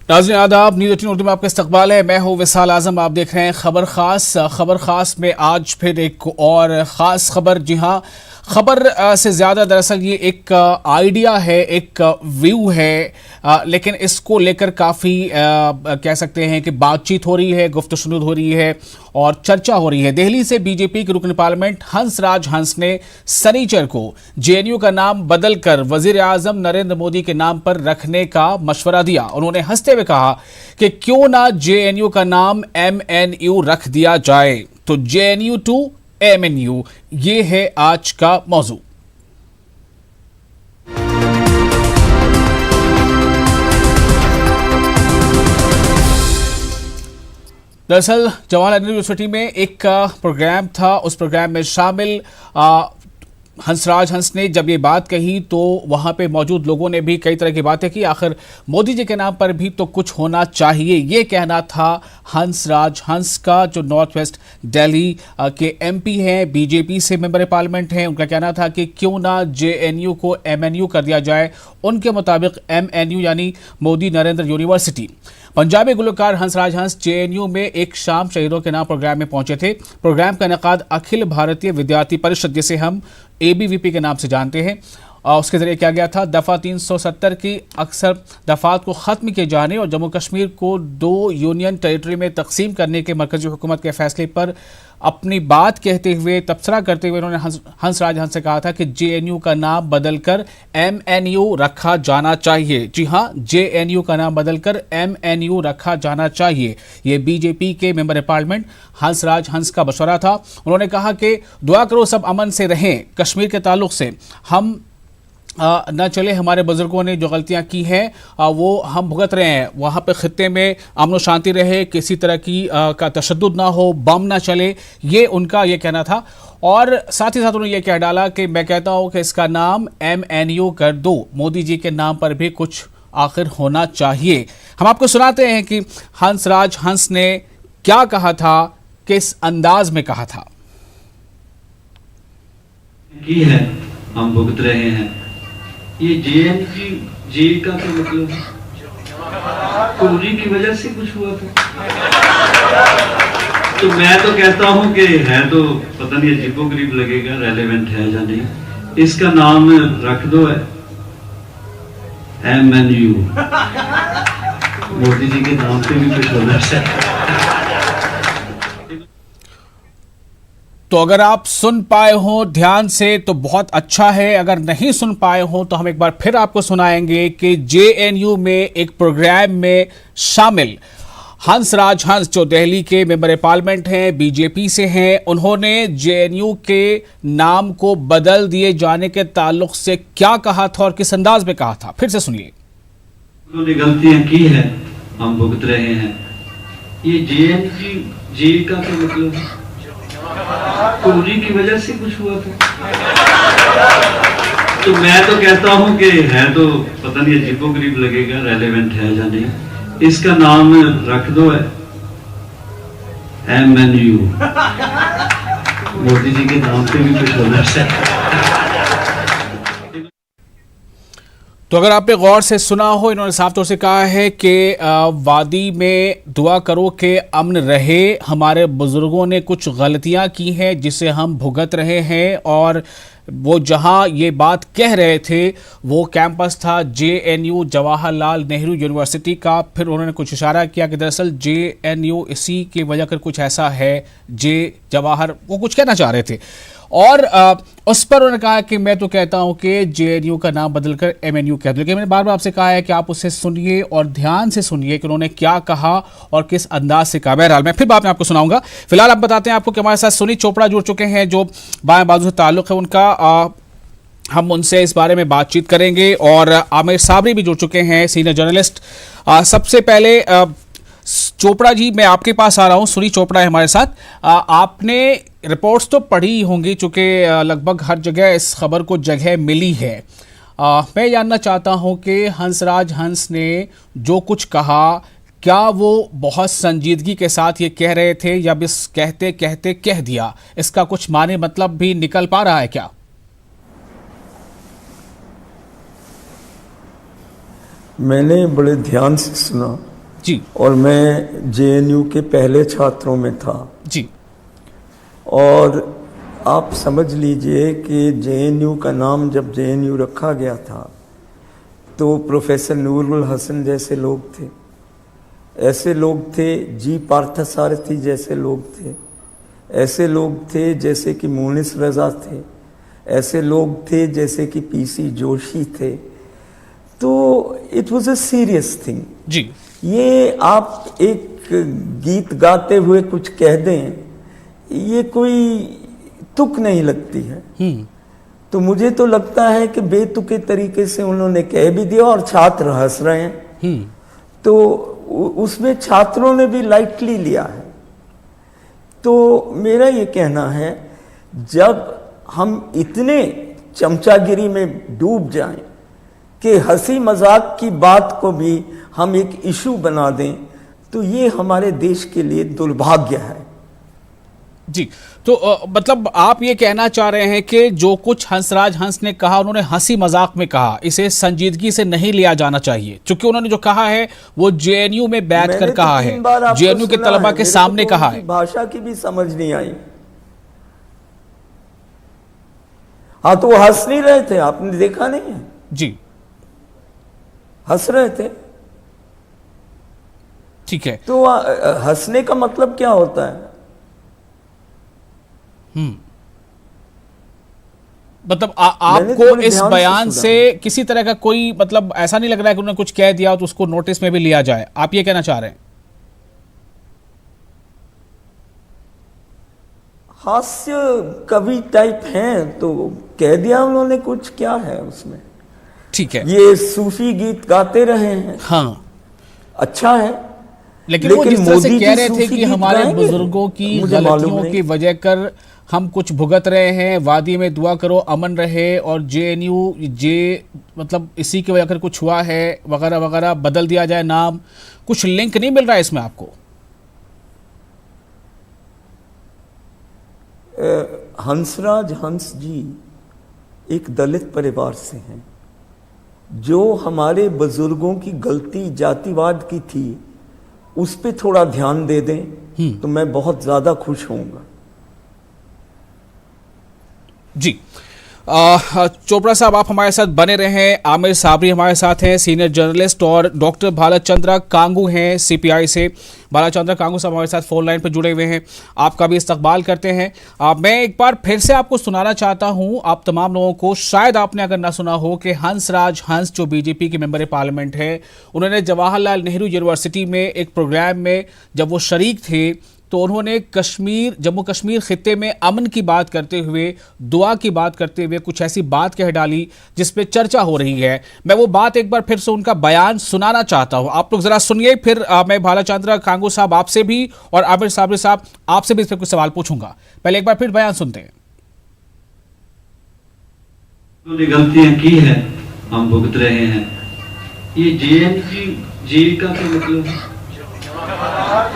नाज़रीन आदाब, न्यूज़ 18 उर्दू में आपका इस्तकबाल है। मैं हूँ विसाल आजम। आप देख रहे हैं खबर खास में आज फिर एक और ख़ास खबर। जी हाँ, खबर से ज़्यादा दरअसल ये एक आइडिया है, एक व्यू है, लेकिन इसको लेकर काफ़ी कह सकते हैं कि बातचीत हो रही है, गुफ्तगू हो रही है और चर्चा हो रही है। दिल्ली से बीजेपी के रुकन पार्लियामेंट हंसराज हंस ने शनिचर को जेएनयू का नाम बदलकर वजीर आजम नरेंद्र मोदी के नाम पर रखने का मशवरा दिया। उन्होंने हंसते हुए कहा कि क्यों ना जेएनयू का नाम एमएनयू रख दिया जाए। तो जेएनयू टू एमएनयू, ये है आज का मौजू। दरअसल जवाहरलाल नेहरू यूनिवर्सिटी में एक प्रोग्राम था, उस प्रोग्राम में शामिल हंसराज हंस ने जब ये बात कही तो वहां पे मौजूद लोगों ने भी कई तरह की बातें की। आखिर मोदी जी के नाम पर भी तो कुछ होना चाहिए, ये कहना था हंसराज हंस का, जो नॉर्थ वेस्ट दिल्ली के एमपी हैं, बीजेपी से मेंबर पार्लियामेंट हैं। उनका कहना था कि क्यों ना जेएनयू को एमएनयू कर दिया जाए। उनके मुताबिक एमएनयू यानी मोदी नरेंद्र यूनिवर्सिटी। पंजाबी गुलकार हंसराज हंस जेएनयू में एक शाम शहीदों के नाम प्रोग्राम में पहुंचे थे। प्रोग्राम का इनेकाद अखिल भारतीय विद्यार्थी परिषद, जिसे हम एबीवीपी के नाम से जानते हैं, उसके जरिए किया गया था। दफ़ा 370 की अक्सर दफात को ख़त्म किए जाने और जम्मू कश्मीर को 2 यूनियन टेरिटरी में तकसीम करने के मरकजी हुकूमत के फैसले पर अपनी बात कहते हुए, तबसरा करते हुए उन्होंने हंसराज हंस से कहा था कि जेएनयू का नाम बदलकर एमएनयू रखा जाना चाहिए। जी हाँ, जेएनयू का नाम बदलकर एमएनयू रखा जाना चाहिए। ये बीजेपी के मेंबर पार्लियामेंट हंसराज हंस का मशवरा था। उन्होंने कहा कि दुआ करो सब अमन से रहें, कश्मीर के ताल्लुक से हम न चले, हमारे बुजुर्गों ने जो गलतियां की हैं वो हम भुगत रहे हैं। वहाँ पे खित्ते में अमन शांति रहे, किसी तरह की का तशद्दुद ना हो, बम ना चले, ये उनका ये कहना था। और साथ ही साथ उन्होंने ये कह डाला कि मैं कहता हूँ कि इसका नाम एमएनयू कर दो, मोदी जी के नाम पर भी कुछ आखिर होना चाहिए। हम आपको सुनाते हैं कि हंसराज हंस ने क्या कहा था, किस अंदाज में कहा था। की है हम भुगत रहे हैं, ये जेएनयू जे का क्या मतलब है? चोरी की वजह से कुछ हुआ था? तो मैं तो कहता हूं कि है तो पता नहीं अजीबोगरीब लगेगा, रेलेवेंट है या नहीं, इसका नाम रख दो है एमएनयू। मोदी जी के नाम पे भी कुछ होना चाहिए। तो अगर आप सुन पाए हो ध्यान से तो बहुत अच्छा है, अगर नहीं सुन पाए हो तो हम एक बार फिर आपको सुनाएंगे कि जेएनयू में एक प्रोग्राम में शामिल हंसराज हंस, जो दिल्ली के मेंबर पार्लियामेंट हैं, बीजेपी से हैं, उन्होंने जेएनयू के नाम को बदल दिए जाने के ताल्लुक से क्या कहा था और किस अंदाज में कहा था। फिर से सुनिए। उन्होंने गलतियां की है, हम भुगत रहे हैं, ये जेएनयू जे का क्या मतलब है? चोरी की वजह से कुछ हुआ था? तो मैं तो कहता हूं कि है तो पता नहीं अजीबोगरीब लगेगा, रेलेवेंट है या नहीं, इसका नाम रख दो है एमएनयू। मोदी जी के नाम पे भी कुछ होना चाहिए। तो अगर आपने गौर से सुना हो, इन्होंने साफ तौर से कहा है कि वादी में दुआ करो कि अमन रहे, हमारे बुजुर्गों ने कुछ गलतियां की हैं जिसे हम भुगत रहे हैं। और वो जहां ये बात कह रहे थे वो कैंपस था जेएनयू जवाहरलाल नेहरू यूनिवर्सिटी का। फिर उन्होंने कुछ इशारा किया कि दरअसल जेएनयू इसी की वजह कर कुछ ऐसा है, जे जवाहर वो कुछ कहना चाह रहे थे। और उस पर उन्होंने कहा कि मैं तो कहता हूं कि जेएनयू का नाम बदलकर एमएनयू कह दो। लेकिन मैंने बार बार आपसे कहा है कि आप उसे सुनिए और ध्यान से सुनिए कि उन्होंने क्या कहा और किस अंदाज से कहा। बहरहाल मैं फिर बाद में आपको सुनाऊंगा। फिलहाल आप बताते हैं आपको कि हमारे साथ सुनी चोपड़ा जुड़ चुके हैं, जो बाएं बाजू से ताल्लुक है उनका। हम उनसे इस बारे में बातचीत करेंगे। और आमिर साबरी भी जुड़ चुके हैं, सीनियर जर्नलिस्ट। सबसे पहले चोपड़ा जी, मैं आपके पास आ रहा हूं। सुनी चोपड़ा है हमारे साथ। आपने रिपोर्ट्स तो पढ़ी होंगी, चूंकि लगभग हर जगह इस खबर को जगह मिली है। मैं जानना चाहता हूं कि हंसराज हंस ने जो कुछ कहा, क्या वो बहुत संजीदगी के साथ ये कह रहे थे या बस कहते कहते कह दिया? इसका कुछ माने मतलब भी निकल पा रहा है क्या? मैंने बड़े ध्यान से सुना जी और मैं जेएनयू के पहले छात्रों में था जी। और आप समझ लीजिए कि जेएनयू का नाम जब जेएनयू रखा गया था तो प्रोफेसर नूरुल हसन जैसे लोग थे, ऐसे लोग थे, जी पार्थसारथी जैसे लोग थे, ऐसे लोग थे जैसे कि मुनिस रजा थे, ऐसे लोग थे जैसे कि पीसी जोशी थे। तो it was a serious thing ji. ये आप एक गीत गाते हुए कुछ कह दें, ये कोई तुक नहीं लगती है। तो मुझे तो लगता है कि बेतुके तरीके से उन्होंने कह भी दिया और छात्र हंस रहे हैं, तो उसमें छात्रों ने भी लाइटली लिया है। तो मेरा ये कहना है, जब हम इतने चमचागिरी में डूब जाएं कि हंसी मजाक की बात को भी हम एक इशू बना दें, तो ये हमारे देश के लिए दुर्भाग्य है। जी, तो मतलब आप ये कहना चाह रहे हैं कि जो कुछ हंसराज हंस ने कहा, उन्होंने हंसी मजाक में कहा, इसे संजीदगी से नहीं लिया जाना चाहिए, क्योंकि उन्होंने जो कहा है वो जेएनयू में बैठकर कहा है, जेएनयू के तलबा के सामने कहा है। भाषा की भी समझ नहीं आई। हाँ, तो वो हंस नहीं रहे थे, आपने देखा नहीं है? जी, हंस रहे थे। ठीक है। तो हंसने का मतलब क्या होता है? मतलब आपको इस बयान से किसी तरह का कोई मतलब ऐसा नहीं लग रहा है कि उन्होंने कुछ कह दिया तो उसको नोटिस में भी लिया जाए, आप ये कहना चाह रहे हैं? हास्य कवि टाइप हैं तो कह दिया उन्होंने कुछ, क्या है उसमें? ठीक है, ये सूफी गीत गाते रहे हैं, हाँ, अच्छा है। लेकिन वो जिस तरह से कह रहे थे कि हमारे बुजुर्गों की गलतियों की वजह कर हम कुछ भुगत रहे हैं, वादी में दुआ करो अमन रहे, और जेएनयू मतलब इसी की वजह कर कुछ हुआ है वगैरह वगैरह, बदल दिया जाए नाम, कुछ लिंक नहीं मिल रहा है इसमें आपको? हंसराज हंस जी एक दलित परिवार से हैं। जो हमारे बुजुर्गों की गलती जातिवाद की थी उस पे थोड़ा ध्यान दे दें तो मैं बहुत ज्यादा खुश होऊंगा। जी, चोपड़ा साहब आप हमारे साथ बने रहें। आमिर साबरी हमारे साथ हैं, सीनियर जर्नलिस्ट, और डॉक्टर भालचंद्र कांगू हैं सीपीआई से। भालचंद्र कांगू साहब हमारे साथ फोन लाइन पर जुड़े हुए हैं, आपका भी इस्तकबाल करते हैं। मैं एक बार फिर से आपको सुनाना चाहता हूं, आप तमाम लोगों को, शायद आपने अगर ना सुना हो, कि हंसराज हंस जो बीजेपी के मेंबर पार्लियामेंट है, उन्होंने जवाहरलाल नेहरू यूनिवर्सिटी में एक प्रोग्राम में जब वो शरीक थे तो उन्होंने जम्मू कश्मीर खित्ते में अमन की बात करते हुए, दुआ की बात करते हुए कुछ ऐसी बात कह डाली जिस पे चर्चा हो रही है। मैं वो बात एक बार फिर से उनका बयान सुनाना चाहता हूं, आप लोग जरा सुनिए, फिर मैं भालचंद्र कांगू साहब आपसे भी और आमिर साबरी साहब आपसे भी इस पर कुछ सवाल पूछूंगा। पहले एक बार फिर बयान सुनते हैं। उन्होंने गलतियां की है, हम भुगत रहे हैं। ये जे का क्या मतलब है?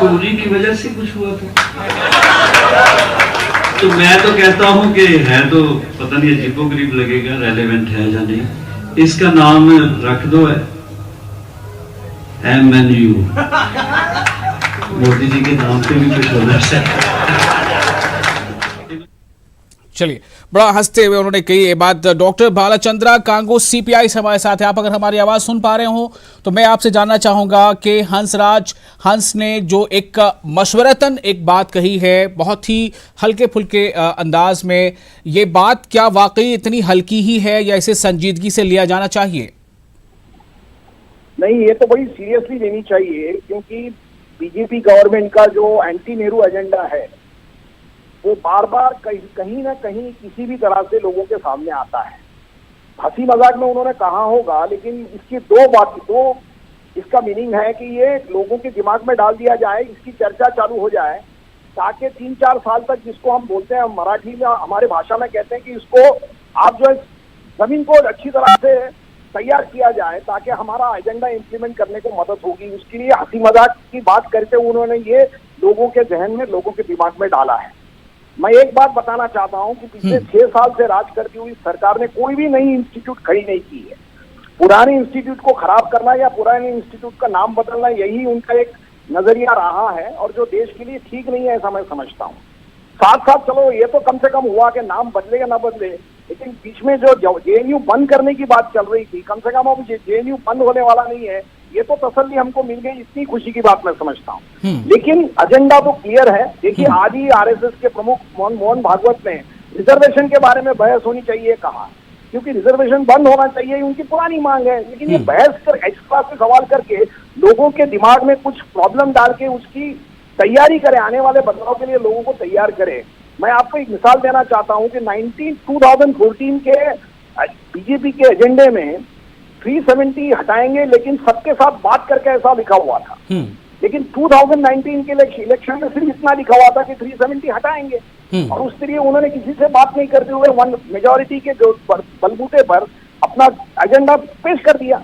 उन्हीं की वजह से कुछ हुआ था। तो मैं तो कहता हूं कि है तो पता नहीं अजीबोगरीब लगेगा, रेलेवेंट है या नहीं, इसका नाम रख दो है MNU। मोदी जी के नाम पे भी कुछ होना चाहिए। चलिए, बड़ा हंसते हुए उन्होंने कही ये बात। डॉक्टर भालचंद्र कांगू सीपीआई से हमारे साथ है। आप अगर हमारी आवाज सुन पा रहे हो तो मैं आपसे जानना चाहूंगा कि हंसराज हंस ने जो एक मशवरतन एक बात कही है, बहुत ही हल्के फुल्के अंदाज में, ये बात क्या वाकई इतनी हल्की ही है या इसे संजीदगी से लिया जाना चाहिए? नहीं, ये तो बड़ी सीरियसली लेनी चाहिए, क्योंकि बीजेपी गवर्नमेंट का जो एंटी नेहरू एजेंडा है वो बार बार कहीं ना कहीं किसी भी तरह से लोगों के सामने आता है। हंसी मजाक में उन्होंने कहा होगा, लेकिन इसकी दो इसका मीनिंग है कि ये लोगों के दिमाग में डाल दिया जाए, इसकी चर्चा चालू हो जाए, ताकि 3-4 साल तक, जिसको हम बोलते हैं मराठी में, हमारे भाषा में कहते हैं कि इसको आप जो है जमीन को अच्छी तरह से तैयार किया जाए, ताकि हमारा एजेंडा इम्प्लीमेंट करने को मदद होगी। उसके लिए हंसी मजाक की बात करके उन्होंने ये लोगों के जहन में, लोगों के दिमाग में डाला है। मैं एक बात बताना चाहता हूं कि पिछले 6 साल से राज करती हुई सरकार ने कोई भी नई इंस्टीट्यूट खड़ी नहीं की है। पुराने इंस्टीट्यूट को खराब करना या पुराने इंस्टीट्यूट का नाम बदलना, यही उनका एक नजरिया रहा है और जो देश के लिए ठीक नहीं है, ऐसा मैं समझता हूँ। साथ साथ चलो ये तो कम से कम हुआ कि नाम बदले या ना बदले, लेकिन बीच में जो जेएनयू बंद करने की बात चल रही थी, कम से कम अब जेएनयू बंद होने वाला नहीं है, ये तो तसल्ली हमको मिल गई, इतनी खुशी की बात मैं समझता हूँ। लेकिन एजेंडा तो क्लियर है। देखिए आज ही आरएसएस के प्रमुख मोहन भागवत ने रिजर्वेशन के बारे में बहस होनी चाहिए कहा, क्योंकि रिजर्वेशन बंद होना चाहिए, उनकी पुरानी मांग है। लेकिन ये बहस कर एक्स्ट्रा से सवाल करके लोगों के दिमाग में कुछ प्रॉब्लम डाल के उसकी तैयारी करे, आने वाले बदलाव के लिए लोगों को तैयार करे। मैं आपको एक मिसाल देना चाहता हूं कि 2014 के बीजेपी के एजेंडे में 370 हटाएंगे, लेकिन सबके साथ बात करके ऐसा लिखा हुआ था। लेकिन 2019 के इलेक्शन में सिर्फ इतना लिखा हुआ था कि 370 हटाएंगे, और उसके लिए उन्होंने किसी से बात नहीं करते हुए वन मेजॉरिटी के जो बलबूते पर अपना एजेंडा पेश कर दिया।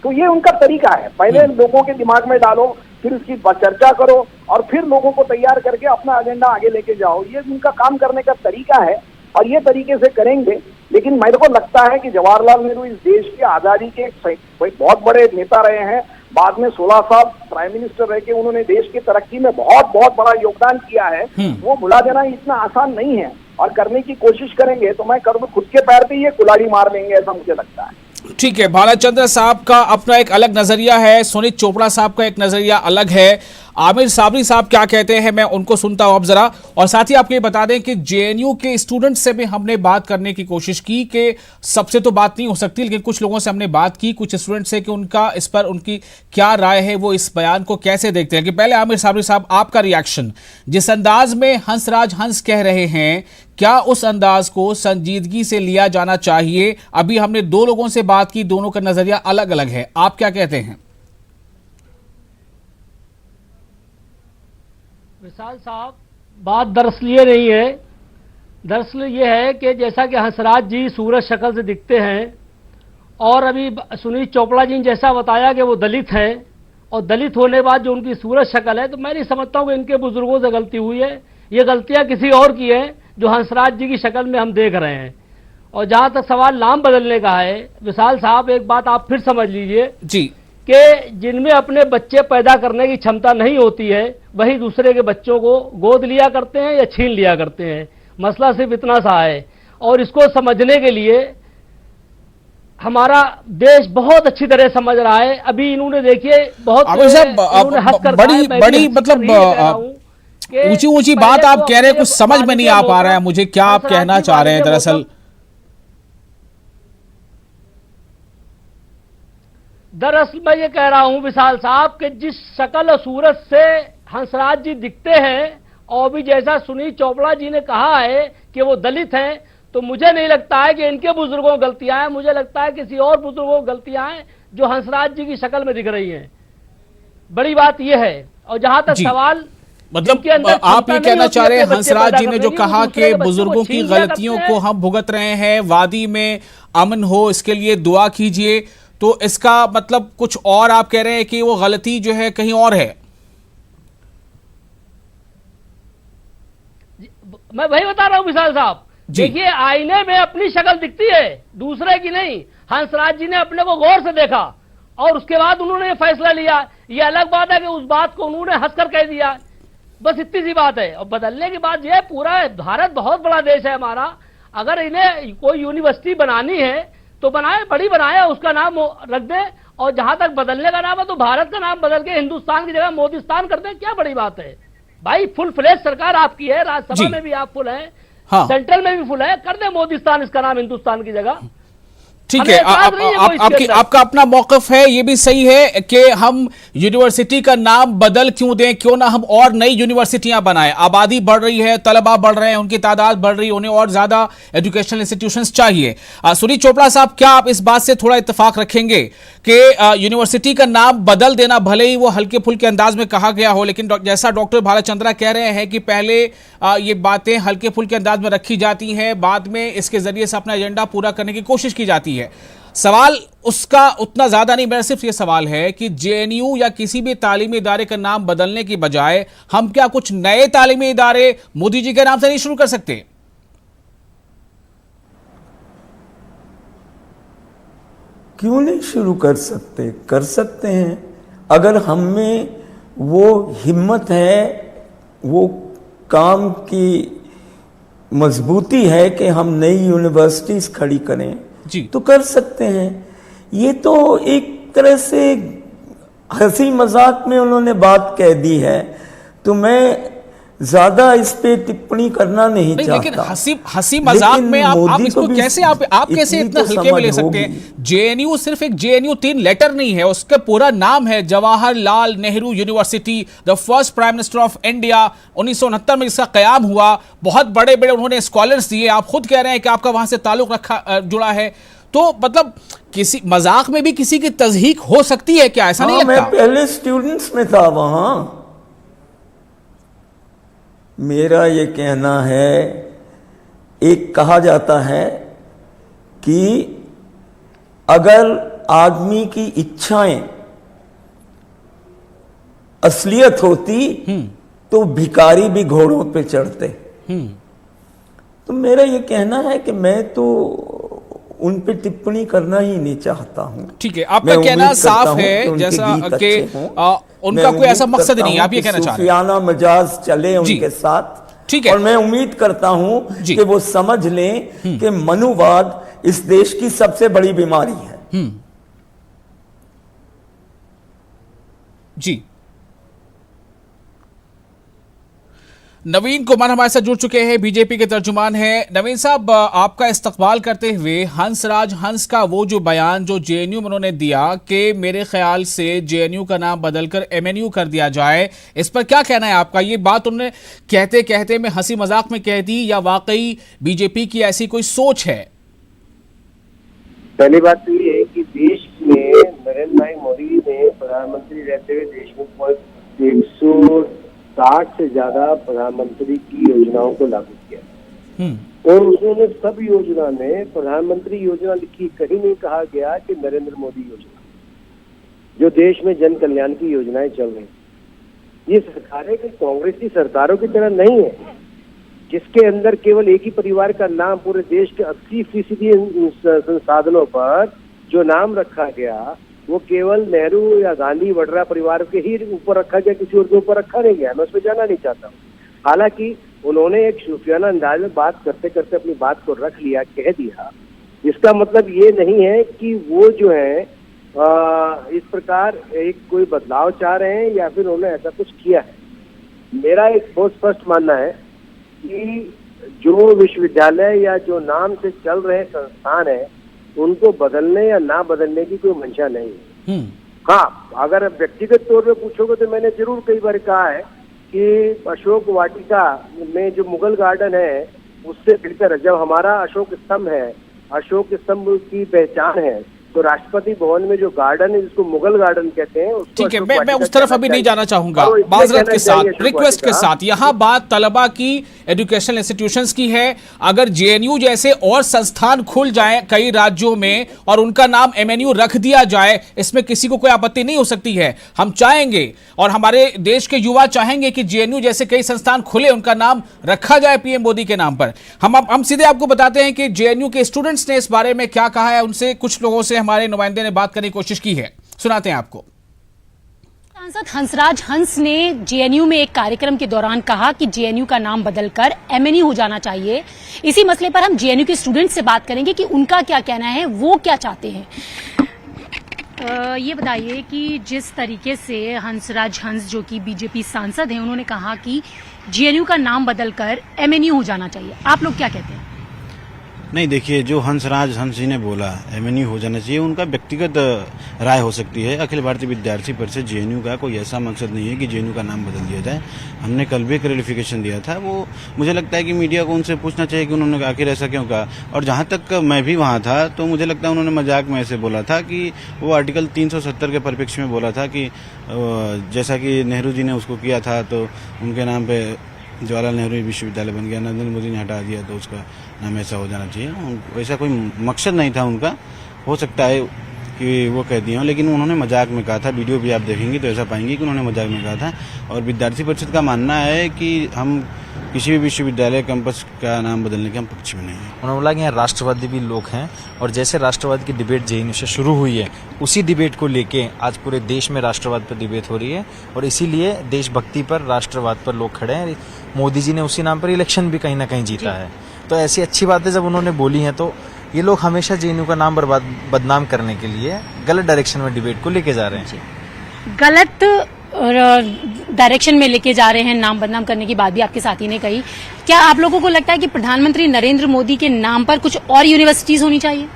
तो ये उनका तरीका है, पहले लोगों के दिमाग में डालो, फिर उसकी चर्चा करो और फिर लोगों को तैयार करके अपना एजेंडा आगे लेके जाओ। ये उनका काम करने का तरीका है और ये तरीके से करेंगे। लेकिन मेरे को लगता है कि जवाहरलाल नेहरू इस देश की आजादी के बहुत बड़े नेता रहे हैं। बाद में 16 साल प्राइम मिनिस्टर रह के उन्होंने देश की तरक्की में बहुत बड़ा योगदान किया है। वो भुला देना इतना आसान नहीं है, और करने की कोशिश करेंगे तो मैं कर खुद के पैर पे ये कुल्हाड़ी मार लेंगे, ऐसा मुझे लगता है। ठीक है, भालचंद्र साहब का अपना एक अलग नजरिया है, सुनीत चोपड़ा साहब का एक नजरिया अलग है। आमिर साबरी साहब क्या कहते हैं, मैं उनको सुनता हूं अब जरा। और साथ ही आपको ये बता दें कि जेएनयू के स्टूडेंट से भी हमने बात करने की कोशिश की कि सबसे तो बात नहीं हो सकती, लेकिन कुछ लोगों से हमने बात की, कुछ स्टूडेंट से, कि उनका इस पर उनकी क्या राय है, वो इस बयान को कैसे देखते हैं। कि पहले आमिर साबरी साहब, आपका रिएक्शन, जिस अंदाज में हंसराज हंस कह रहे हैं, क्या उस अंदाज को संजीदगी से लिया जाना चाहिए? अभी हमने दो लोगों से बात की, दोनों का नजरिया अलग अलग है, आप क्या कहते हैं? विशाल साहब, बात दरअसल ये नहीं है। दरअसल ये है कि जैसा कि हंसराज जी सूरज शक्ल से दिखते हैं, और अभी सुनीत चोपड़ा जी ने जैसा बताया कि वो दलित हैं, और दलित होने बाद जो उनकी सूरज शक्ल है, तो मैं नहीं समझता हूँ कि इनके बुजुर्गों से गलती हुई है। ये गलतियाँ किसी और की है जो हंसराज जी की शक्ल में हम देख रहे हैं। और जहाँ तक सवाल नाम बदलने का है, विशाल साहब एक बात आप फिर समझ लीजिए जी, कि जिनमें अपने बच्चे पैदा करने की क्षमता नहीं होती है, वही दूसरे के बच्चों को गोद लिया करते हैं या छीन लिया करते हैं। मसला सिर्फ इतना सा है, और इसको समझने के लिए हमारा देश बहुत अच्छी तरह समझ रहा है। अभी इन्होंने देखिए बहुत बड़ी मतलब ऊंची ऊंची बात आप कह रहे हैं, कुछ समझ में नहीं आ पा रहा है मुझे, क्या आप कहना चाह रहे हैं दरअसल? दरअसल मैं ये कह रहा हूं विशाल साहब कि जिस शक्ल और सूरत से हंसराज जी दिखते हैं, और भी जैसा सुनीत चोपड़ा जी ने कहा है कि वो दलित हैं, तो मुझे नहीं लगता है कि इनके बुजुर्गों को गलतियां हैं। मुझे लगता है किसी और बुजुर्गों को गलतियां हैं जो हंसराज जी की शक्ल में दिख रही हैं। बड़ी बात यह है। और जहां तक सवाल, मतलब आप ये कहना चाह रहे हैं, हंसराज जी ने जो कहा कि बुजुर्गों की गलतियों को हम भुगत रहे हैं, वादी में अमन हो इसके लिए दुआ कीजिए, तो इसका मतलब कुछ और आप कह रहे हैं कि वो गलती जो है कहीं और है? मैं वही बता रहा हूं विशाल साहब। देखिए, आईने में अपनी शक्ल दिखती है, दूसरे की नहीं। हंसराज जी ने अपने को गौर से देखा और उसके बाद उन्होंने फैसला लिया। ये अलग बात है कि उस बात को उन्होंने हंसकर कह दिया, बस इतनी सी बात है। और बदलने की बात यह है, पूरा भारत बहुत बड़ा देश है हमारा। अगर इन्हें कोई यूनिवर्सिटी बनानी है तो बनाए, बड़ी बनाए, उसका नाम रख दे। और जहां तक बदलने का नाम है, तो भारत का नाम बदल के हिंदुस्तान की जगह मोदीस्तान कर दे, क्या बड़ी बात है भाई? फुल फ्लेज सरकार आपकी है, राज्यसभा में भी आप फुल हैं, हाँ। सेंट्रल में भी फुल है, कर दे मोदीस्तान इसका नाम हिंदुस्तान की जगह। ठीक है, आपका अपना मौकफ है, ये भी सही है कि हम यूनिवर्सिटी का नाम बदल क्यों दें, क्यों ना हम और नई यूनिवर्सिटियां बनाएं। आबादी बढ़ रही है, तलबा बढ़ रहे हैं, उनकी तादाद बढ़ रही है, उन्हें और ज्यादा एजुकेशनल इंस्टीट्यूशंस चाहिए। सुनीत चोपड़ा साहब, क्या आप इस बात से थोड़ा इत्तेफाक रखेंगे कि यूनिवर्सिटी का नाम बदल देना, भले ही वो हल्के फुल्के अंदाज में कहा गया हो, लेकिन जैसा डॉक्टर भालचंद्रा कह रहे हैं कि पहले ये बातें हल्के फुल्के अंदाज में रखी जाती हैं, बाद में इसके जरिए से अपना एजेंडा पूरा करने की कोशिश की जाती है। सवाल उसका उतना ज्यादा नहीं, मेरा सिर्फ ये सवाल है कि जेएनयू या किसी भी तालीमी इदारे का नाम बदलने की बजाय हम क्या कुछ नए तालीमी इदारे मोदी जी के नाम से नहीं शुरू कर सकते? क्यों नहीं शुरू कर सकते हैं। अगर हम में वो हिम्मत है, वो काम की मजबूती है कि हम नई यूनिवर्सिटीज खड़ी करें जी। तो कर सकते हैं। ये तो एक तरह से हंसी मजाक में उन्होंने बात कह दी है, तो मैं ज्यादा इस पे टिप्पणी करना नहीं चाहता। लेकिन हंसी मजाक में आप इसको कैसे आप कैसे इतना हल्के में ले सकते हैं? जेएनयू सिर्फ एक जेएनयू 3 लेटर नहीं है, उसका पूरा नाम है Jawaharlal Nehru university, the first prime minister of India. 1969 में इसका कयाम हुआ, बहुत बड़े बड़े उन्होंने स्कॉलर्स दिए। आप खुद कह रहे हैं कि आपका वहां से ताल्लुक जुड़ा है, तो मतलब किसी मजाक में भी किसी की तज़हीक हो सकती है क्या? ऐसा नहीं लगता? मैं पहले स्टूडेंट्स में था वहां। मेरा ये कहना है, एक कहा जाता है कि अगर आदमी की इच्छाएं असलियत होती तो भिखारी भी घोड़ों पे चढ़ते। तो मेरा ये कहना है कि मैं तो उन पे टिप्पणी करना ही नहीं चाहता हूं। ठीक है, आपका कहना साफ है, जैसा कि उनका कोई ऐसा मकसद नहीं, आप ये कहना चाह रहे हैं सूफियाना मजाज चले उनके साथ। ठीक है, और मैं उम्मीद करता हूं कि वो समझ लें कि मनुवाद इस देश की सबसे बड़ी बीमारी है। जी। नवीन कुमार हमारे साथ जुड़ चुके हैं, बीजेपी के तर्जुमान हैं। नवीन साहब, आपका इस्तकबाल करते हुए हंसराज हंस का वो जो बयान जो जेएनयू में उन्होंने दिया कि मेरे ख्याल से जेएनयू का नाम बदलकर एमएनयू कर दिया जाए, इस पर क्या कहना है आपका? ये बात उन्होंने कहते कहते में हंसी मजाक में कह दी या वाकई बीजेपी की ऐसी कोई सोच है? पहली बात तो ये है कि देश में नरेंद्र भाई मोदी ने प्रधानमंत्री रहते हुए देश में 160 से ज्यादा प्रधानमंत्री की योजनाओं को लागू किया और उन्होंने सब योजना में प्रधानमंत्री योजना लिखी। कहीं नहीं कहा गया कि नरेंद्र मोदी योजना, जो देश में जन कल्याण की योजनाएं चल रही। ये सरकारें कोई कांग्रेस की सरकारों की तरह नहीं है जिसके अंदर केवल एक ही परिवार का नाम पूरे देश के 80% संसाधनों पर जो नाम रखा गया वो केवल नेहरू या गांधी वडरा परिवार के ही ऊपर रखा गया, किसी और के ऊपर रखा नहीं गया। मैं उसमें जाना नहीं चाहता हूँ। हालांकि उन्होंने एक सूफियाना अंदाज में बात करते करते अपनी बात को रख लिया, कह दिया। इसका मतलब ये नहीं है कि वो जो है इस प्रकार एक कोई बदलाव चाह रहे हैं या फिर उन्होंने ऐसा कुछ किया है। मेरा एक बहुत स्पष्ट मानना है कि जो विश्वविद्यालय या जो नाम से चल रहे संस्थान है उनको बदलने या ना बदलने की कोई मंशा नहीं है। हाँ, अगर व्यक्तिगत तौर पे पूछोगे तो मैंने जरूर कई बार कहा है कि अशोक वाटिका में जो मुगल गार्डन है उससे बेहतर, जब हमारा अशोक स्तंभ है, अशोक स्तंभ की पहचान है, तो राष्ट्रपति भवन में जो गार्डन है जिसको मुगल गार्डन कहते हैं, ठीक है, मैं उस तरफ अभी नहीं जाना चाहूंगा। माजरत के साथ, रिक्वेस्ट के साथ, यहाँ बात तलबा की, एजुकेशनल इंस्टीट्यूशंस की है। अगर जेएनयू जैसे और संस्थान खुल जाएं कई राज्यों में और उनका नाम एमएनयू रख दिया जाए, इसमें किसी को कोई आपत्ति नहीं हो सकती है। हम चाहेंगे और हमारे देश के युवा चाहेंगे कि जेएनयू जैसे कई संस्थान खुले, उनका नाम रखा जाए पीएम मोदी के नाम पर। हम सीधे आपको बताते हैं कि जेएनयू के स्टूडेंट्स ने इस बारे में क्या कहा है। उनसे कुछ लोगों से हमारे नुमाइंदे ने बात करने की कोशिश की है, सुनाते हैं आपको। सांसद हंसराज हंस ने जेएनयू में एक कार्यक्रम के दौरान कहा कि जेएनयू का नाम बदलकर एमएनयू हो जाना चाहिए। इसी मसले पर हम जेएनयू के स्टूडेंट से बात करेंगे कि उनका क्या कहना है, वो क्या चाहते हैं। ये बताइए कि जिस तरीके से हंसराज हंस जो कि बीजेपी सांसद हैं, उन्होंने कहा कि जेएनयू का नाम बदलकर एमएनयू हो जाना चाहिए, आप लोग क्या कहते हैं? नहीं, देखिए, जो हंसराज हंस जी ने बोला एमएनयू हो जाना चाहिए, उनका व्यक्तिगत राय हो सकती है। अखिल भारतीय विद्यार्थी परिषद जेएनयू का कोई ऐसा मकसद नहीं है कि जेएनयू का नाम बदल दिया जाए। हमने कल भी क्लैरिफिकेशन दिया था। वो मुझे लगता है कि मीडिया को उनसे पूछना चाहिए कि उन्होंने आखिर ऐसा क्यों कहा। और जहां तक मैं भी वहां था तो मुझे लगता है उन्होंने मजाक में ऐसे बोला था कि वो आर्टिकल 370 के परिप्रेक्ष्य में बोला था कि जैसा कि नेहरू जी ने उसको किया था तो उनके नाम पे जवाहरलाल नेहरू विश्वविद्यालय बन गया, नरेंद्र मोदी ने हटा दिया तो उसका नाम ऐसा हो जाना चाहिए। वैसा कोई मकसद नहीं था उनका। हो सकता है कि वो कह दिए हों, लेकिन उन्होंने मजाक में कहा था। वीडियो भी आप देखेंगे तो ऐसा पाएंगे कि उन्होंने मजाक में कहा था। और विद्यार्थी परिषद का मानना है कि हम किसी भी विश्वविद्यालय कैंपस का नाम बदलने के हम पक्ष में नहीं है। उन्होंने बोला कि यहाँ राष्ट्रवादी भी लोग हैं और जैसे राष्ट्रवाद की डिबेट जेएनयू से शुरू हुई है उसी डिबेट को लेके आज पूरे देश में राष्ट्रवाद पर डिबेट हो रही है और इसीलिए देशभक्ति पर, राष्ट्रवाद पर लोग खड़े हैं। मोदी जी ने उसी नाम पर इलेक्शन भी कहीं ना कहीं जीता है। तो ऐसी अच्छी बातें जब उन्होंने बोली हैं तो ये लोग हमेशा जेएनयू का नाम बदनाम करने के लिए गलत डायरेक्शन में डिबेट को लेके जा रहे हैं। गलत डायरेक्शन में लेके जा रहे हैं, नाम बदनाम करने की बात भी आपके साथी ने कही। क्या आप लोगों को लगता है कि प्रधानमंत्री नरेंद्र मोदी के नाम पर कुछ और यूनिवर्सिटीज होनी चाहिए?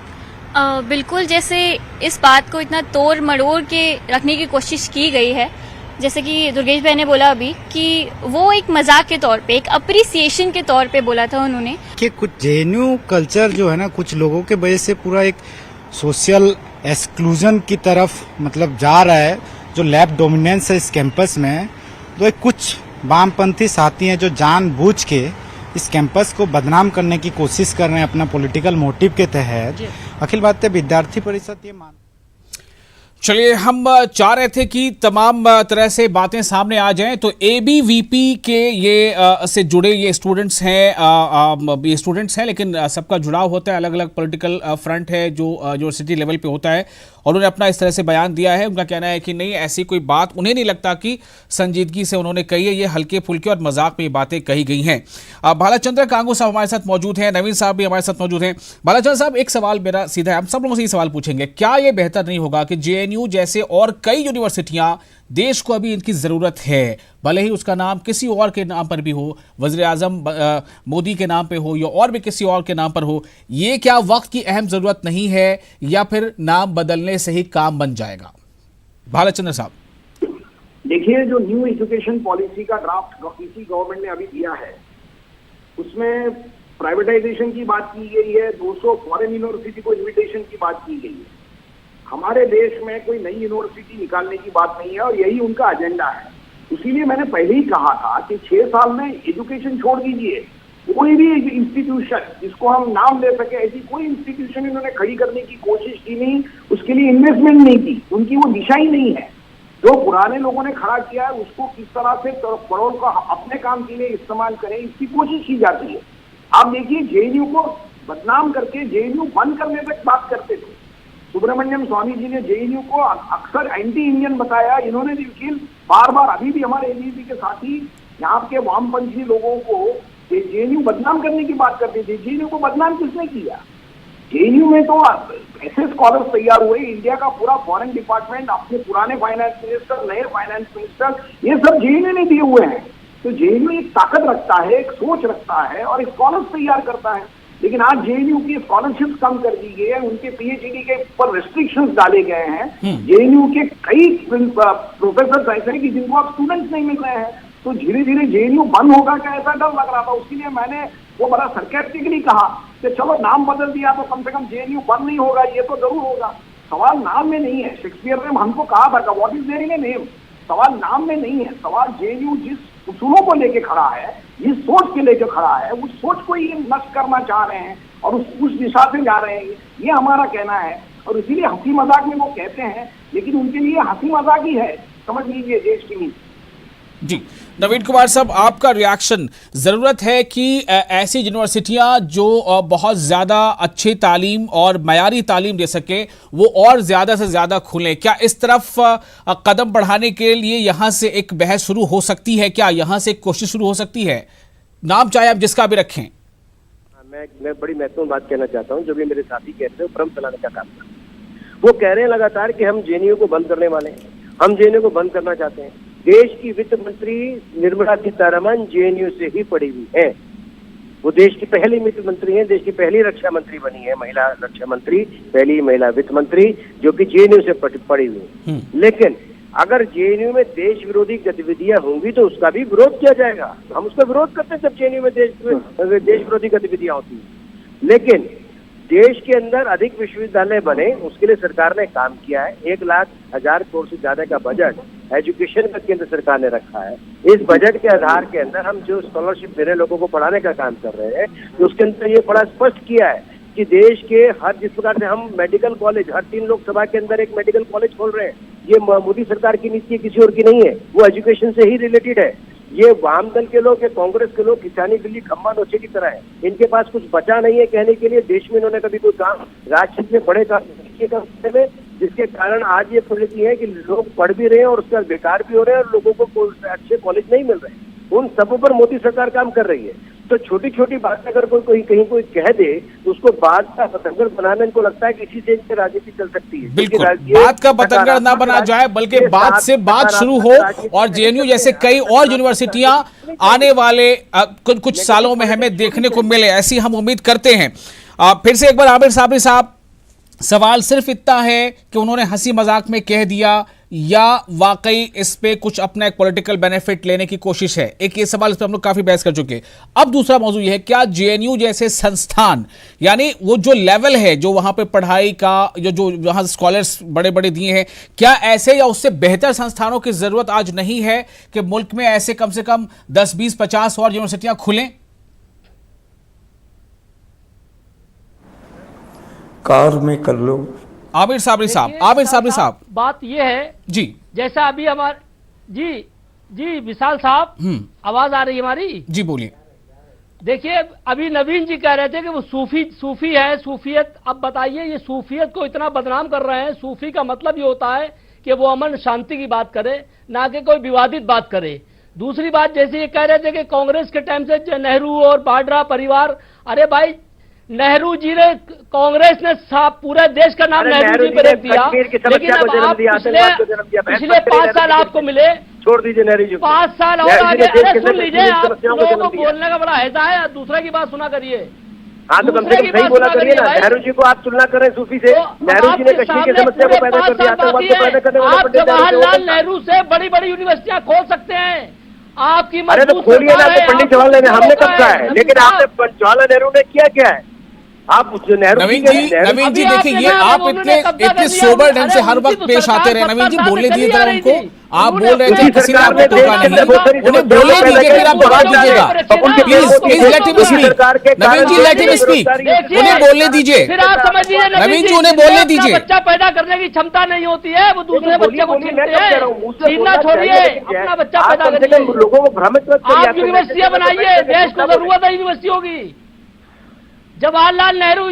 बिल्कुल, जैसे इस बात को इतना तोड़ मड़ोड़ के रखने की कोशिश की गई है, जैसे कि दुर्गेश भाई ने बोला अभी कि वो एक मजाक के तौर पे, एक अप्रिसिएशन के तौर पे बोला था उन्होंने कि कुछ जेएनयू कल्चर जो है ना, कुछ लोगों के वजह से पूरा एक सोशल एक्सक्लूजन की तरफ मतलब जा रहा है। जो लैब डोमिनेंस है इस कैंपस में, तो एक कुछ वामपंथी साथी हैं जो जानबूझ के इस कैंपस को बदनाम करने की कोशिश कर रहे हैं अपना पॉलिटिकल मोटिव के तहत। अखिल भारतीय विद्यार्थी परिषद ये मान चलिए, हम चाह रहे थे कि तमाम तरह से बातें सामने आ जाएं। तो एबीवीपी के ये से जुड़े ये स्टूडेंट्स हैं, लेकिन सबका जुड़ाव होता है, अलग अलग पॉलिटिकल फ्रंट है जो यूनिवर्सिटी लेवल पे होता है, और उन्होंने अपना इस तरह से बयान दिया है। उनका कहना है कि नहीं, ऐसी कोई बात उन्हें नहीं लगता कि संजीदगी से उन्होंने कही है, ये हल्के फुल्के और मजाक में ये बातें कही गई हैं। भालाचंद्र कांगू साहब हमारे साथ मौजूद हैं, नवीन साहब भी हमारे साथ मौजूद हैं। भालाचंद्र साहब, एक सवाल मेरा सीधा है, हम सब लोगों से ये सवाल पूछेंगे, क्या ये बेहतर नहीं होगा कि जेएनयू जैसे और कई यूनिवर्सिटियां, देश को अभी इनकी जरूरत है, भले ही उसका नाम किसी और के नाम पर भी हो, वज़ीर आज़म मोदी के नाम पे हो या और भी किसी और के नाम पर हो, ये क्या वक्त की अहम जरूरत नहीं है, या फिर नाम बदलने से ही काम बन जाएगा? भालाचंद्र साहब, देखिए, जो न्यू एजुकेशन पॉलिसी का ड्राफ्ट इसी गवर्नमेंट ने अभी दिया है, उसमें प्राइवेटाइजेशन की बात की गई है, 200 फॉरेन यूनिवर्सिटी को इन्विटेशन की बात की गई है। हमारे देश में कोई नई यूनिवर्सिटी निकालने की बात नहीं है और यही उनका एजेंडा है। इसीलिए मैंने पहले ही कहा था कि 6 साल में एजुकेशन छोड़ दीजिए, कोई भी इंस्टीट्यूशन जिसको हम नाम ले सके, ऐसी कोई इंस्टीट्यूशन इन्होंने खड़ी करने की कोशिश की नहीं, उसके लिए इन्वेस्टमेंट नहीं की, उनकी वो दिशा ही नहीं है। जो पुराने लोगों ने खड़ा किया है उसको किस तरह से करोड़ का अपने काम के लिए इस्तेमाल करें, इसकी कोशिश की जाती है। आप देखिए, जेएनयू को बदनाम करके जेएनयू बंद करने तक बात करते थे। सुब्रमण्यम स्वामी जी ने जेएनयू को अक्सर एंटी इंडियन बताया, इन्होंने लेकिन बार बार अभी भी हमारे एबीवीपी के साथी यहाँ के वामपंथी लोगों को जेएनयू बदनाम करने की बात करते थे। जेएनयू को बदनाम किसने किया? जेएनयू में तो ऐसे स्कॉलर्स तैयार हुए, इंडिया का पूरा फॉरेन डिपार्टमेंट, अपने पुराने फाइनेंस मिनिस्टर, नए फाइनेंस मिनिस्टर, ये सब जेएनयू ने दिए हुए हैं। तो जेएनयू एक ताकत रखता है, एक सोच रखता है और स्कॉलर्स तैयार करता है। लेकिन आज जेएनयू की स्कॉलरशिप कम कर दी गई है, उनके पीएचडी के ऊपर रेस्ट्रिक्शंस डाले गए हैं। जेएनयू के कई प्रोफेसर ऐसे हैं कि जिनको आप स्टूडेंट्स नहीं मिल रहे हैं। तो धीरे धीरे जेएनयू बंद होगा क्या, ऐसा डर लग रहा था। उसके लिए मैंने वो बड़ा सरकास्टिकली कहा कि चलो नाम बदल दिया तो कम से कम जेएनयू बंद नहीं होगा, ये तो जरूर होगा। सवाल नाम में नहीं है। शेक्सपियर ने हमको कहा था, what is there in a name. सवाल नाम में नहीं है, सवाल जेएनयू जिस उसूलों को लेके खड़ा है, जिस सोच के लेके खड़ा है, उस सोच को ये नष्ट करना चाह रहे हैं और उस दिशा से जा रहे हैं, ये हमारा कहना है। और इसीलिए हंसी मजाक में वो कहते हैं, लेकिन उनके लिए हंसी मजाक ही है, समझ लीजिए देश की नीति। जी, नवीन कुमार साहब, आपका रिएक्शन। जरूरत है कि ऐसी यूनिवर्सिटियां जो बहुत ज्यादा अच्छी तालीम और मयारी तालीम दे सके, वो और ज्यादा से ज्यादा खुलें। क्या इस तरफ कदम बढ़ाने के लिए यहां से एक बहस शुरू हो सकती है? क्या यहां से एक कोशिश शुरू हो सकती है? नाम चाहे आप जिसका भी रखें। मैं बड़ी महत्वपूर्ण बात कहना चाहता हूँ। जो भी मेरे साथी कहते हैं भ्रम फैलाने का काम करते हैं। वो कह रहे हैं लगातार कि हम जेएनयू को बंद करने वाले हैं, हम जेएनयू को बंद करना चाहते हैं। देश की वित्त मंत्री निर्मला सीतारमण जेएनयू से ही पड़ी हुई है। वो देश की पहली वित्त मंत्री है, देश की पहली रक्षा मंत्री बनी है, महिला रक्षा मंत्री, पहली महिला वित्त मंत्री जो कि जेएनयू से पड़ी हुई है। लेकिन अगर जेएनयू में देश विरोधी गतिविधियां होंगी तो उसका भी विरोध किया जाएगा। हम उसका विरोध करते हैं जब जेएनयू में देश विरोधी गतिविधियां होती हैं। लेकिन देश के अंदर अधिक विश्वविद्यालय बने, उसके लिए सरकार ने काम किया है। 1,00,000 करोड़ से ज्यादा का बजट एजुकेशन का केंद्र सरकार ने रखा है। इस बजट के आधार के अंदर हम जो स्कॉलरशिप दे रहे लोगों को पढ़ाने का काम कर रहे हैं, तो उसके अंदर ये बड़ा स्पष्ट किया है कि देश के हर, जिस प्रकार से हम मेडिकल कॉलेज, हर 3 लोकसभा के अंदर एक मेडिकल कॉलेज खोल रहे हैं, ये मोदी सरकार की नीति है, किसी और की नहीं है, वो एजुकेशन से ही रिलेटेड है। ये वाम दल के लोग, ये कांग्रेस के लोग किसानी के लिए खम्बा नोचे की तरह है। इनके पास कुछ बचा नहीं है कहने के लिए। देश में इन्होंने कभी कोई काम, राजनीति में बड़े काम में, जिसके कारण आज ये परिस्थिति है कि लोग पढ़ भी रहे हैं और उसके बाद बेकार भी हो रहे हैं और लोगों को अच्छे कॉलेज नहीं मिल रहे। उन सब पर मोदी सरकार काम कर रही है। तो छोटी छोटी बात अगर कोई कहीं कोई कह दे तो उसको बात का पतंगर बनाना इनको लगता है कि इसी से इनकी राजनीति चल सकती है। बिल्कुल, बात का पतंगर ना बना जाए बल्कि बात से बात शुरू हो और जेएनयू जैसे कई और यूनिवर्सिटियां आने वाले कुछ सालों में हमें देखने को मिले, ऐसी हम उम्मीद करते हैं। फिर से एक बार आबिर साबरी साहब, सवाल सिर्फ इतना है कि उन्होंने हंसी मजाक में कह दिया या वाकई इस पे कुछ अपना एक पॉलिटिकल बेनिफिट लेने की कोशिश है? एक ये सवाल, इस पर हम लोग काफी बहस कर चुके हैं। अब दूसरा मौजूद यह है, क्या जेएनयू जैसे संस्थान, यानी वो जो लेवल है जो वहां पे पढ़ाई का, जो वहां स्कॉलर्स बड़े बड़े दिए हैं, क्या ऐसे या उससे बेहतर संस्थानों की जरूरत आज नहीं है कि मुल्क में ऐसे कम से कम 10, 20, 50 और यूनिवर्सिटियां खुलें? कार में कर लो। आबिर साबरी साहब, बात ये है जी, जैसा अभी हमारे जी विशाल साहब, आवाज आ रही है हमारी? जी बोलिए। देखिए, अभी नवीन जी कह रहे थे कि वो सूफी है, सूफियत। अब बताइए, ये सूफियत को इतना बदनाम कर रहे हैं। सूफी का मतलब ये होता है कि वो अमन शांति की बात करे, ना कि कोई विवादित बात करे। दूसरी बात, जैसे ये कह रहे थे कि कांग्रेस के टाइम से नेहरू और वाड्रा परिवार, अरे भाई नेहरू जी ने, कांग्रेस ने पूरे देश का नाम नेहरू जी पे रख दिया, लेकिन अब आप पिछले 5 साल आपको मिले, छोड़ दीजिए नेहरू जी, 5 साल और आगे। अरे सुन लीजिए, आप लोगों को बोलने का बड़ा हैजा है, दूसरे की बात सुना करिए। हाँ, तो कम से कम सही बोला करिए ना। नेहरू जी को आप तुलना करें सूफी से। नेहरू जी ने कश्मीर की समस्या को पैदा कर दिया, आतंकवाद को पैदा करने वाले पंडित जवाहरलाल नेहरू से बड़ी बड़ी यूनिवर्सिटियां खोल सकते हैं। आपकी अरे तो खोलिए ना, तो पंडित जवाहरलाल नेहरू हमने कब कहा है? लेकिन आपने जवाहरलाल नेहरू ने किया क्या है? आप नवीन जी देखिए, ये आप इतने सोबर ढंग से हर वक्त पेश आते रहे। नवीन जी बोलने दीजिए जरा उनको। आप बोल रहे थे किसी ने आपको टोका नहीं, उन्हें बोलने दीजिए, फिर आप जवाब दीजिएगा। Please let him speak. Naveen ji let him speak, उन्हें बोलने दीजिए। फिर आप समझ लीजिए, नवीन जी उन्हें बोलने दीजिए। बच्चा पैदा करने की क्षमता नहीं होती है, वो दूसरे बच्चे को छीनते हैं। छीनना छोड़िए, अपना बच्चा पैदा करिए, लोगों को भ्रमित मत करिए। आप यूनिवर्सिटियां बनाइए, देश को जरूरत है यूनिवर्सिटियों की। जवाहरलाल नेहरू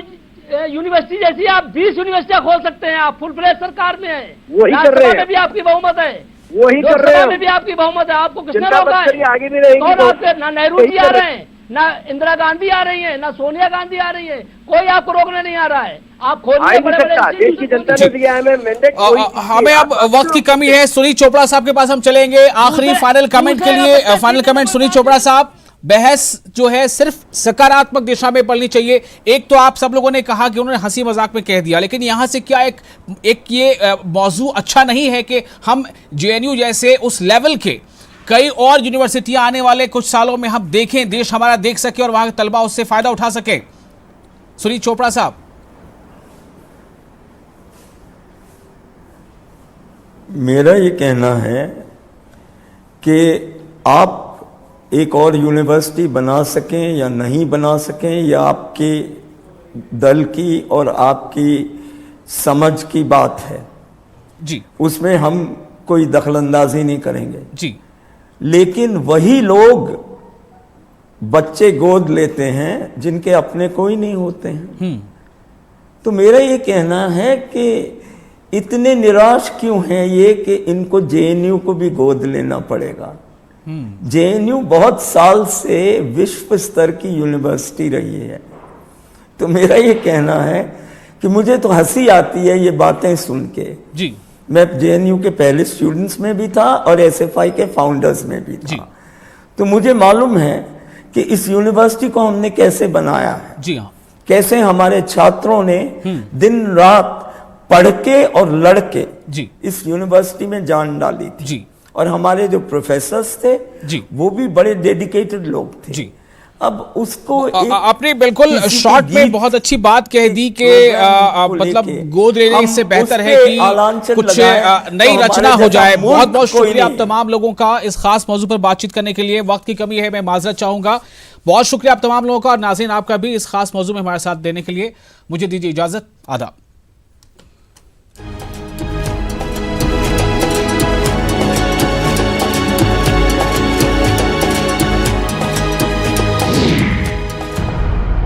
यूनिवर्सिटी जैसी आप 20 यूनिवर्सिटियां खोल सकते हैं। आप फुल फ्लेज सरकार में है, वही कर रहे हैं, में भी आपकी बहुमत है, वही कर रहे हैं, में भी आपकी बहुमत है। आपको किसने रोका है? आगे भी रहेगी। ना नेहरू जी आ रहे हैं, ना इंदिरा गांधी आ रही है, ना सोनिया गांधी आ रही है, कोई आपको रोकने नहीं आ रहा है। आप खोलिए, देश की जनता ने दिया है मैंडेट। हमें अब वक्त की कमी है। सुनील चोपड़ा साहब के पास हम चलेंगे आखिरी फाइनल कमेंट के लिए। फाइनल कमेंट सुनील चोपड़ा साहब, बहस जो है सिर्फ सकारात्मक दिशा में बढ़नी चाहिए। एक तो आप सब लोगों ने कहा कि उन्होंने हंसी मजाक में कह दिया, लेकिन यहां से क्या एक ये मौजू अच्छा नहीं है कि हम जेएनयू जैसे उस लेवल के कई और यूनिवर्सिटियां आने वाले कुछ सालों में हम देखें, देश हमारा देख सके और वहां के तलबा उससे फायदा उठा सके? सुनील चोपड़ा साहब, मेरा ये कहना है कि आप एक और यूनिवर्सिटी बना सकें या नहीं बना सकें, या आपके दल की और आपकी समझ की बात है जी, उसमें हम कोई दखलंदाजी नहीं करेंगे जी। लेकिन वही लोग बच्चे गोद लेते हैं जिनके अपने कोई नहीं होते हैं। तो मेरा ये कहना है कि इतने निराश क्यों हैं ये कि इनको जेएनयू को भी गोद लेना पड़ेगा। जेएनयू बहुत साल से विश्व स्तर की यूनिवर्सिटी रही है। तो मेरा ये कहना है कि मुझे तो हंसी आती है ये बातें सुन के जी। मैं जेएनयू के पहले स्टूडेंट्स में भी था और एसएफआई के फाउंडर्स में भी था। तो मुझे मालूम है कि इस यूनिवर्सिटी को हमने कैसे बनाया है, जी हाँ, कैसे हमारे छात्रों ने दिन रात पढ़ के और लड़ के जी इस यूनिवर्सिटी में जान डाली थी जी। और हमारे जो प्रोफेसर्स थे जी, वो भी बड़े डेडिकेटेड लोग थे जी। अब उसको आपने बिल्कुल शॉर्ट में बहुत अच्छी बात कह दी कि मतलब गोद लेने से बेहतर है कि कुछ नई रचना हो जाए। बहुत बहुत शुक्रिया आप तमाम लोगों का इस खास मौजू पर बातचीत करने के लिए। वक्त की कमी है, मैं माजरत चाहूंगा। बहुत शुक्रिया आप तमाम लोगों का और नाज़रीन आपका भी इस खास मौजू में हमारे साथ देने के लिए। मुझे दीजिए इजाजत, आदाब।